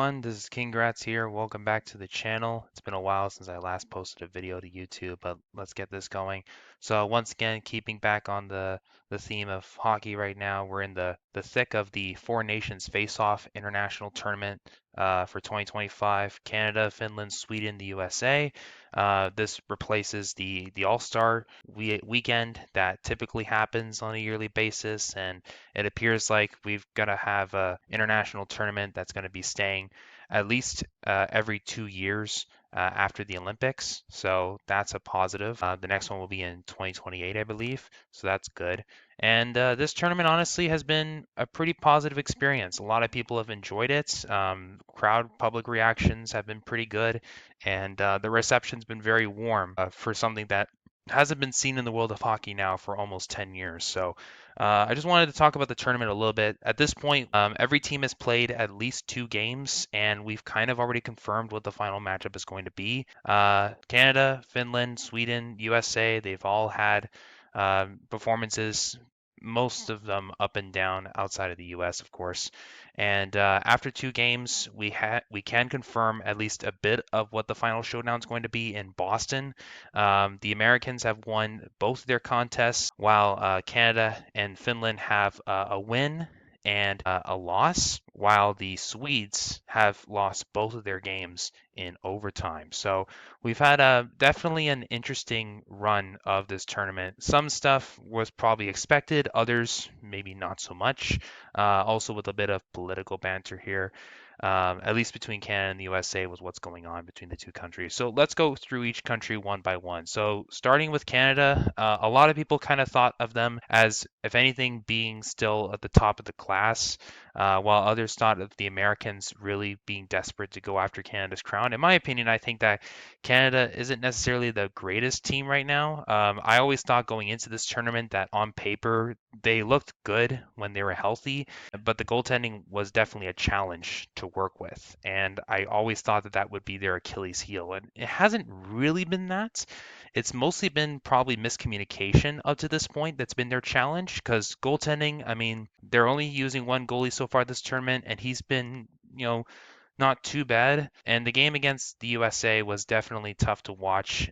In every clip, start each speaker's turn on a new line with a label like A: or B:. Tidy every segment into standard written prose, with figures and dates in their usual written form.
A: everyone, this is Congrats here. Welcome back to the channel. It's been a while since I last posted a video to YouTube, but let's get this going. So once again, keeping back on the theme of hockey right now, we're in the thick of the Four Nations Face-Off International Tournament for 2025. Canada, Finland, Sweden, the USA. This replaces the All-Star weekend that typically happens on a yearly basis, and it appears like we've got to have a international tournament that's going to be staying at least every 2 years after the Olympics. So that's a positive. The next one will be in 2028, I believe. So that's good. And this tournament honestly has been a pretty positive experience. A lot of people have enjoyed it. Crowd public reactions have been pretty good, and the reception's been very warm for something that hasn't been seen in the world of hockey now for almost 10 years. So I just wanted to talk about the tournament a little bit. At this point, every team has played at least 2 games, and we've kind of already confirmed what the final matchup is going to be. Canada, Finland, Sweden, USA, they've all had performances, most of them up and down outside of the US, of course. And after 2 games, we can confirm at least a bit of what the final showdown is going to be in Boston. The Americans have won both their contests, while Canada and Finland have a win and a loss, while the Swedes have lost both of their games in overtime. So we've had definitely an interesting run of this tournament. Some stuff was probably expected, others maybe not so much. Also with a bit of political banter here. At least between Canada and the USA was what's going on between the two countries. So let's go through each country one by one. So starting with Canada, a lot of people kind of thought of them as, if anything, being still at the top of the class, while others thought of the Americans really being desperate to go after Canada's crown. In my opinion, I think that Canada isn't necessarily the greatest team right now. I always thought going into this tournament that on paper they looked good when they were healthy, but the goaltending was definitely a challenge to work with. And I always thought that that would be their Achilles heel. And it hasn't really been that. It's mostly been probably miscommunication up to this point that's been their challenge, because goaltending, I mean, they're only using one goalie so far this tournament, and he's been, not too bad. And the game against the USA was definitely tough to watch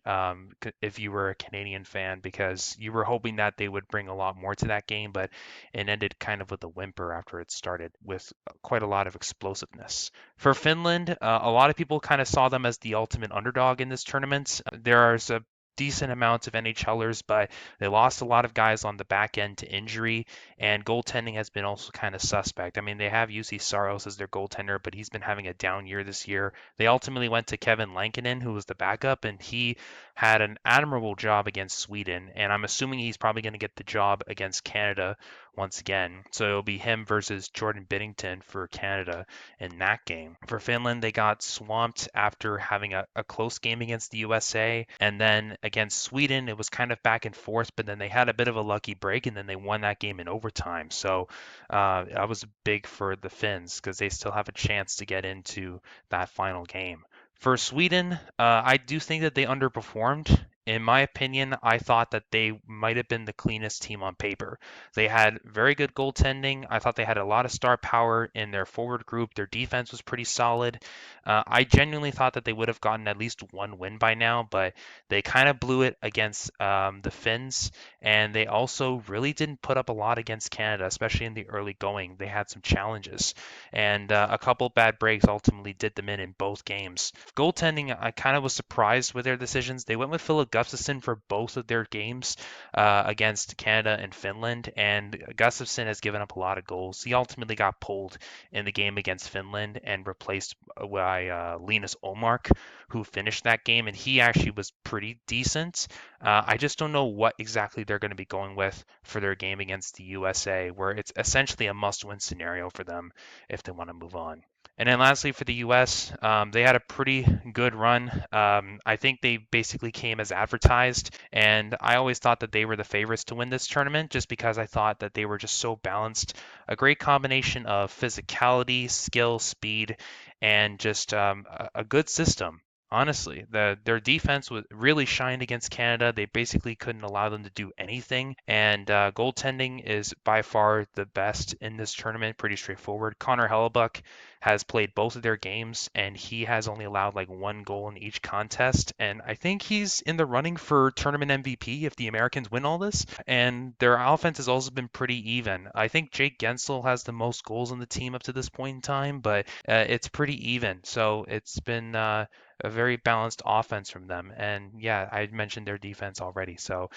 A: if you were a Canadian fan, because you were hoping that they would bring a lot more to that game, but it ended kind of with a whimper after it started with quite a lot of explosiveness. For Finland, a lot of people kind of saw them as the ultimate underdog in this tournament. There are a decent amounts of NHLers, but they lost a lot of guys on the back end to injury, and goaltending has been also kind of suspect. I mean, they have UC Saros as their goaltender, but he's been having a down year this year. They ultimately went to Kevin Lankinen, who was the backup, and he had an admirable job against Sweden, and I'm assuming he's probably going to get the job against Canada once again. So it'll be him versus Jordan Binnington for Canada in that game. For Finland, they got swamped after having a close game against the USA, and then against Sweden, it was kind of back and forth, but then they had a bit of a lucky break, and then they won that game in overtime. So that was big for the Finns, because they still have a chance to get into that final game. For Sweden, I do think that they underperformed. In my opinion, I thought that they might have been the cleanest team on paper. They had very good goaltending. I thought they had a lot of star power in their forward group. Their defense was pretty solid. I genuinely thought that they would have gotten at least one win by now, but they kind of blew it against the Finns, and they also really didn't put up a lot against Canada, especially in the early going. They had some challenges, and a couple bad breaks ultimately did them in both games. Goaltending, I kind of was surprised with their decisions. They went with Philip Gustafsson for both of their games against Canada and Finland, and Gustafsson has given up a lot of goals. He ultimately got pulled in the game against Finland and replaced by Linus Omark, who finished that game, and he actually was pretty decent. I just don't know what exactly they're going to be going with for their game against the USA, where it's essentially a must-win scenario for them if they want to move on. And then lastly, for the US, they had a pretty good run. I think they basically came as advertised, and I always thought that they were the favorites to win this tournament just because I thought that they were just so balanced. A great combination of physicality, skill, speed, and just a good system. Honestly, their defense was really shined against Canada. They basically couldn't allow them to do anything, and goaltending is by far the best in this tournament. Pretty straightforward. Connor Hellebuck has played both of their games, and he has only allowed like one goal in each contest. And I think he's in the running for tournament MVP if the Americans win all this. And their offense has also been pretty even. I think Jake Gensel has the most goals on the team up to this point in time, but it's pretty even. So it's been a very balanced offense from them. And yeah, I mentioned their defense already. So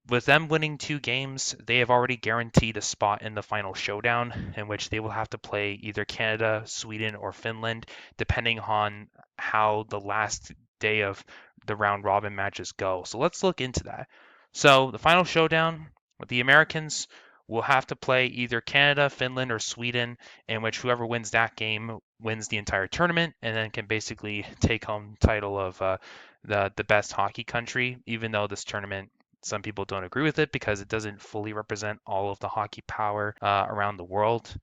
A: with them winning 2 games, they have already guaranteed a spot in the final showdown, in which they will have to play either Canada, Sweden, or Finland, depending on how the last day of the round robin matches go. So let's look into that. So the final showdown, the Americans will have to play either Canada, Finland, or Sweden, in which whoever wins that game wins the entire tournament and then can basically take home title of the best hockey country. Even though this tournament, some people don't agree with it because it doesn't fully represent all of the hockey power around the world.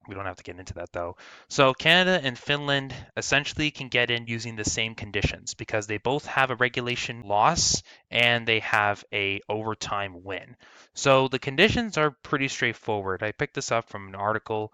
A: We don't have to get into that though. So Canada and Finland essentially can get in using the same conditions because they both have a regulation loss and they have a overtime win. So the conditions are pretty straightforward. I picked this up from an article.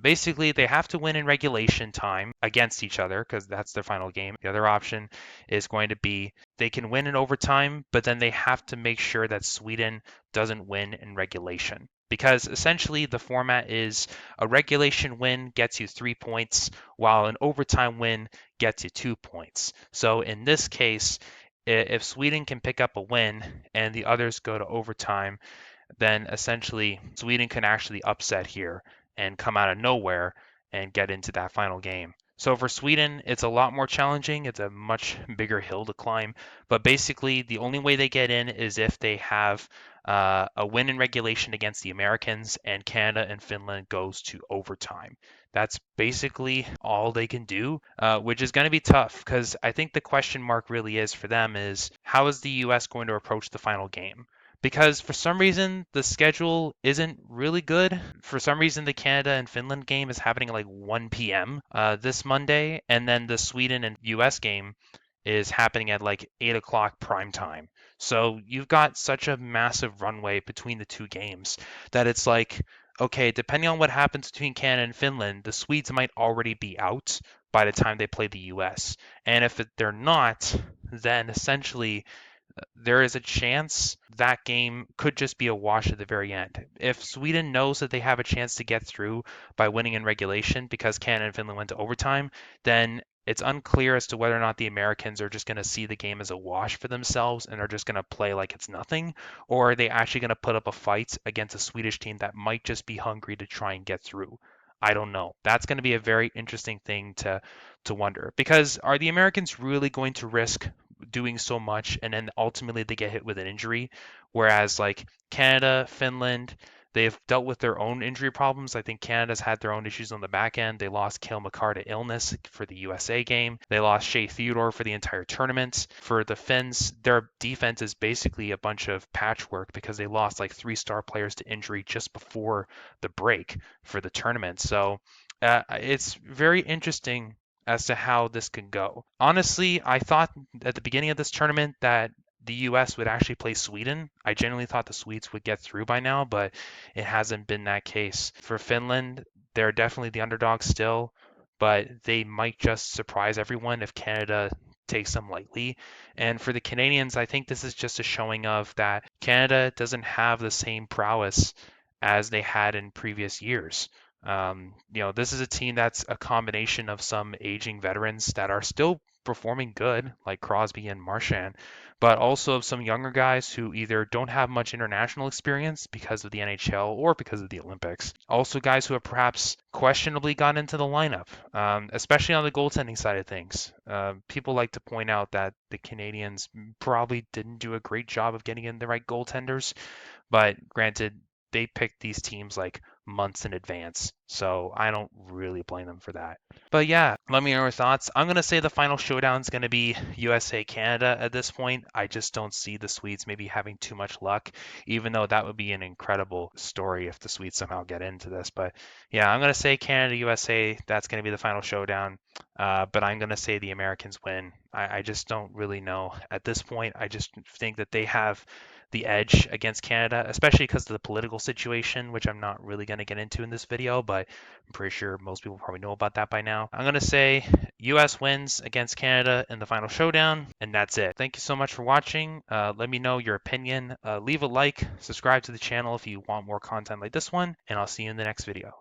A: Basically, they have to win in regulation time against each other because that's their final game. The other option is going to be they can win in overtime, but then they have to make sure that Sweden doesn't win in regulation. Because essentially the format is a regulation win gets you 3 points, while an overtime win gets you 2 points. So in this case, if Sweden can pick up a win and the others go to overtime, then essentially Sweden can actually upset here and come out of nowhere and get into that final game. So for Sweden, it's a lot more challenging. It's a much bigger hill to climb. But basically, the only way they get in is if they have a win in regulation against the Americans and Canada and Finland goes to overtime. That's basically all they can do, which is going to be tough because I think the question mark really is for them is how is the U.S. going to approach the final game? Because for some reason the schedule isn't really good. For some reason the Canada and Finland game is happening at like 1 p.m. This Monday, and then the Sweden and US game is happening at like 8 o'clock prime time. So you've got such a massive runway between the 2 games that it's like, okay, depending on what happens between Canada and Finland, the Swedes might already be out by the time they play the US. And if they're not, then essentially there is a chance that game could just be a wash at the very end. If Sweden knows that they have a chance to get through by winning in regulation because Canada and Finland went to overtime, then it's unclear as to whether or not the Americans are just going to see the game as a wash for themselves and are just going to play like it's nothing, or are they actually going to put up a fight against a Swedish team that might just be hungry to try and get through. I don't know. That's going to be a very interesting thing to wonder because are the Americans really going to risk doing so much and then ultimately they get hit with an injury, whereas like Canada, Finland, they've dealt with their own injury problems. I think Canada's had their own issues on the back end. They lost Cale Makar to illness for the USA game. They lost Shea Theodore for the entire tournament. For the Finns, their defense is basically a bunch of patchwork because they lost like 3 star players to injury just before the break for the tournament. So it's very interesting as to how this can go. Honestly, I thought at the beginning of this tournament that the US would actually play Sweden. I genuinely thought the Swedes would get through by now, but it hasn't been that case. For Finland, they're definitely the underdog still, but they might just surprise everyone if Canada takes them lightly. And for the Canadians, I think this is just a showing of that Canada doesn't have the same prowess as they had in previous years. This is a team that's a combination of some aging veterans that are still performing good, like Crosby and Marchand, but also of some younger guys who either don't have much international experience because of the NHL or because of the Olympics. Also, guys who have perhaps questionably got into the lineup, especially on the goaltending side of things. People like to point out that the Canadians probably didn't do a great job of getting in the right goaltenders, but granted, they picked these teams like months in advance. So I don't really blame them for that. But yeah, let me know your thoughts. I'm going to say the final showdown is going to be USA Canada at this point. I just don't see the Swedes maybe having too much luck, even though that would be an incredible story if the Swedes somehow get into this. But yeah, I'm going to say Canada USA. That's going to be the final showdown. But I'm going to say the Americans win. I just don't really know at this point. I just think that they have the edge against Canada, especially because of the political situation, which I'm not really going to get into in this video, but I'm pretty sure most people probably know about that by now. I'm going to say US wins against Canada in the final showdown, and that's it. Thank you so much for watching. Let me know your opinion. Leave a like, subscribe to the channel if you want more content like this one, and I'll see you in the next video.